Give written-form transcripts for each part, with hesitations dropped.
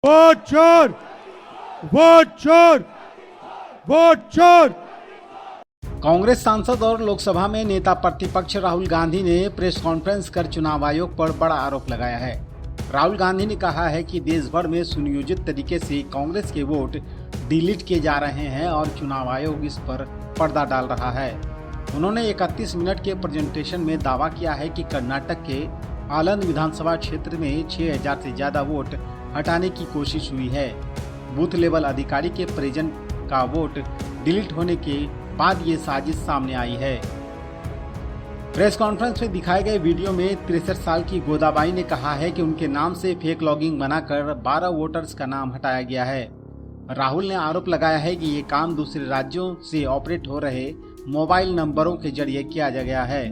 Vote चोर, vote चोर, vote चोर। कांग्रेस सांसद और लोकसभा में नेता प्रतिपक्ष राहुल गांधी ने प्रेस कॉन्फ्रेंस कर चुनाव आयोग पर बड़ा आरोप लगाया है। राहुल गांधी ने कहा है कि देश भर में सुनियोजित तरीके से कांग्रेस के वोट डिलीट किए जा रहे हैं और चुनाव आयोग इस पर पर्दा डाल रहा है। उन्होंने 31 मिनट के प्रेजेंटेशन में दावा किया है कि कर्नाटक के आलंद विधानसभा क्षेत्र में 6000 से ज्यादा वोट हटाने की कोशिश हुई है। बूथ लेवल अधिकारी के परिजन का वोट डिलीट होने के बाद ये साजिश सामने आई है। प्रेस कॉन्फ्रेंस में दिखाए गए वीडियो में 63 साल की गोदाबाई ने कहा है कि उनके नाम से फेक लॉगिंग बनाकर 12 वोटर्स का नाम हटाया गया है। राहुल ने आरोप लगाया है कि ये काम दूसरे राज्यों से ऑपरेट हो रहे मोबाइल नंबरों के जरिए किया गया है।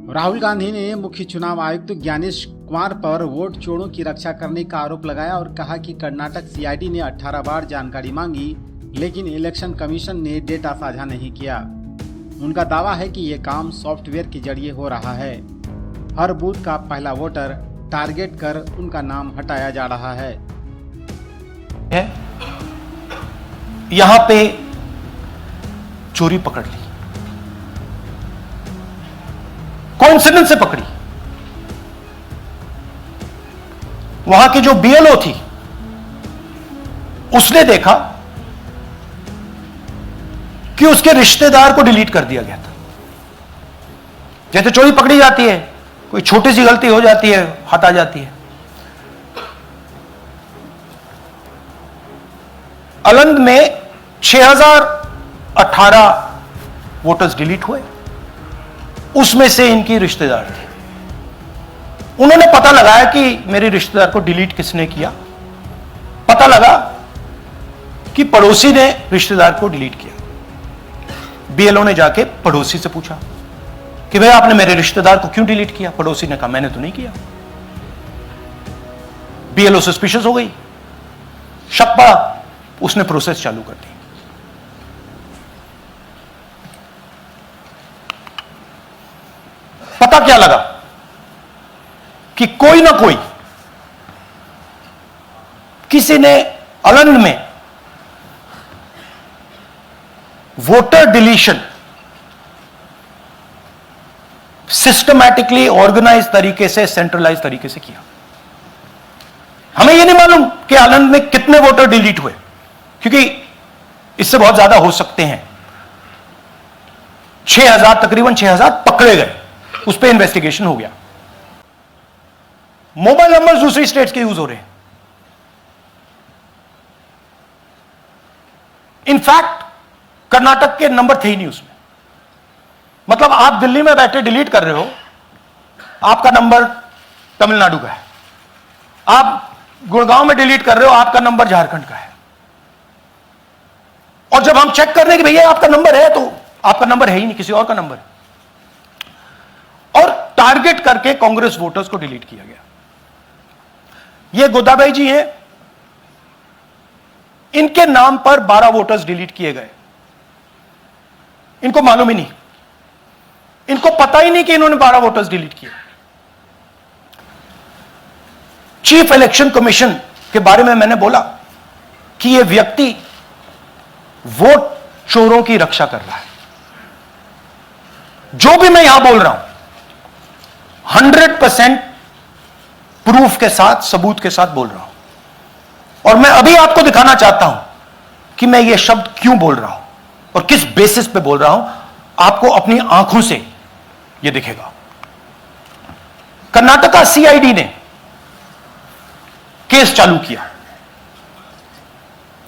राहुल गांधी ने मुख्य चुनाव आयुक्त ज्ञानेश कुमार पर वोट चोरों की रक्षा करने का आरोप लगाया और कहा कि कर्नाटक सीआईडी ने 18 बार जानकारी मांगी, लेकिन इलेक्शन कमीशन ने डेटा साझा नहीं किया। उनका दावा है कि ये काम सॉफ्टवेयर के जरिए हो रहा है। हर बूथ का पहला वोटर टारगेट कर उनका नाम हटाया जा रहा है। यहां पे चोरी पकड़ ली, कोइंसिडेंस से पकड़ी। वहां की जो बीएलओ थी उसने देखा कि उसके रिश्तेदार को डिलीट कर दिया गया था। जैसे चोरी पकड़ी जाती है, कोई छोटी सी गलती हो जाती है, हटा जाती है। अलंद में 6018 वोटर्स डिलीट हुए, उसमें से इनकी रिश्तेदार थी। उन्होंने पता लगाया कि मेरे रिश्तेदार को डिलीट किसने किया। पता लगा कि पड़ोसी ने रिश्तेदार को डिलीट किया। बीएलओ ने जाके पड़ोसी से पूछा कि भाई आपने मेरे रिश्तेदार को क्यों डिलीट किया। पड़ोसी ने कहा मैंने तो नहीं किया। बीएलओ सस्पिशियस हो गई, शक पड़ा, उसने प्रोसेस चालू कर दी। पता क्या लगा कि कोई ना कोई, किसी ने अलंद में वोटर डिलीशन सिस्टमैटिकली ऑर्गेनाइज तरीके से, सेंट्रलाइज तरीके से किया। हमें यह नहीं मालूम कि आनंद में कितने वोटर डिलीट हुए, क्योंकि इससे बहुत ज्यादा हो सकते हैं। 6000, तकरीबन 6000 पकड़े गए, उस पर इन्वेस्टिगेशन हो गया। मोबाइल नंबर दूसरी स्टेट्स के यूज हो रहे हैं। इनफैक्ट कर्नाटक के नंबर थे ही नहीं उसमें। मतलब आप दिल्ली में बैठे डिलीट कर रहे हो, आपका नंबर तमिलनाडु का है। आप गुड़गांव में डिलीट कर रहे हो, आपका नंबर झारखंड का है। और जब हम चेक कर रहे हैं कि भैया आपका नंबर है, तो आपका नंबर है ही नहीं, किसी और का नंबर है। और टारगेट करके कांग्रेस वोटर्स को डिलीट किया गया। ये गोदाबाई जी हैं, इनके नाम पर 12 वोटर्स डिलीट किए गए। इनको मालूम ही नहीं, इनको पता ही नहीं कि इन्होंने 12 वोटर्स डिलीट किए। चीफ इलेक्शन कमीशन के बारे में मैंने बोला कि यह व्यक्ति वोट चोरों की रक्षा कर रहा है। जो भी मैं यहां बोल रहा हूं 100% प्रूफ के साथ, सबूत के साथ बोल रहा हूं। और मैं अभी आपको दिखाना चाहता हूं कि मैं यह शब्द क्यों बोल रहा हूं और किस बेसिस पे बोल रहा हूं। आपको अपनी आंखों से यह दिखेगा। कर्नाटका सीआईडी ने केस चालू किया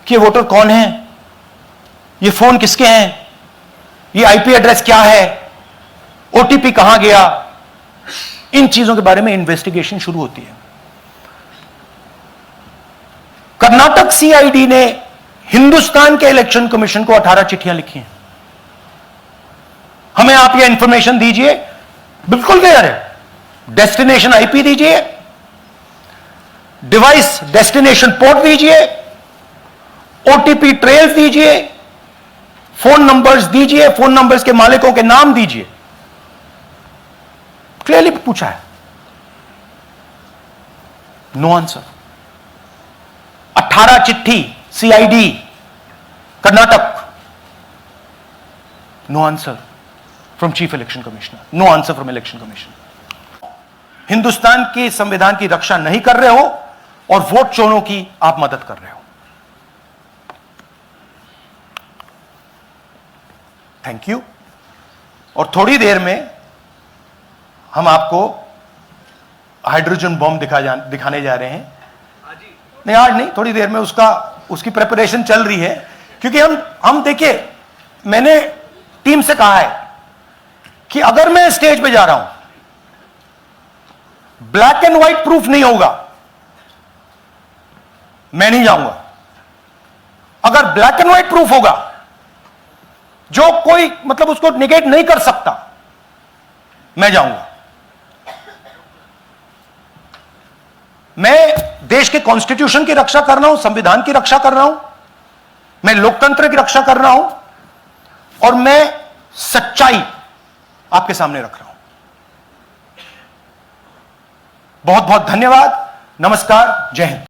कि वोटर कौन है, ये फोन किसके हैं, ये आईपी एड्रेस क्या है, ओटीपी कहां गया, इन चीजों के बारे में इन्वेस्टिगेशन शुरू होती है। कर्नाटक सीआईडी ने हिंदुस्तान के इलेक्शन कमीशन को 18 चिट्ठियां लिखी हैं। हमें आप यह इंफॉर्मेशन दीजिए, बिल्कुल क्लियर है। डेस्टिनेशन आईपी दीजिए, डिवाइस डेस्टिनेशन पोर्ट दीजिए, ओटीपी ट्रेल दीजिए, फोन नंबर्स दीजिए, फोन नंबर्स के मालिकों के नाम दीजिए। क्लियरली पूछा है, नो आंसर। 18 चिट्ठी CID Karnataka, no answer from chief election commissioner, no answer from election commission. Hindustan के संविधान की रक्षा नहीं कर रहे हो और वोट चोरों की आप मदद कर रहे हो। Thank you. और थोड़ी देर में हम आपको हाइड्रोजन बॉम्ब दिखाने जा रहे हैं। नहीं आज नहीं, थोड़ी देर में उसकी प्रिपरेशन चल रही है, क्योंकि हम देखिए, मैंने टीम से कहा है कि अगर मैं स्टेज पे जा रहा हूं, ब्लैक एंड व्हाइट प्रूफ नहीं होगा, मैं नहीं जाऊंगा। अगर ब्लैक एंड व्हाइट प्रूफ होगा, जो कोई मतलब उसको निगेट नहीं कर सकता, मैं जाऊंगा। मैं देश के कॉन्स्टिट्यूशन की रक्षा कर रहा हूं, संविधान की रक्षा कर रहा हूं, मैं लोकतंत्र की रक्षा कर रहा हूं, और मैं सच्चाई आपके सामने रख रहा हूं। बहुत बहुत धन्यवाद, नमस्कार, जय हिंद।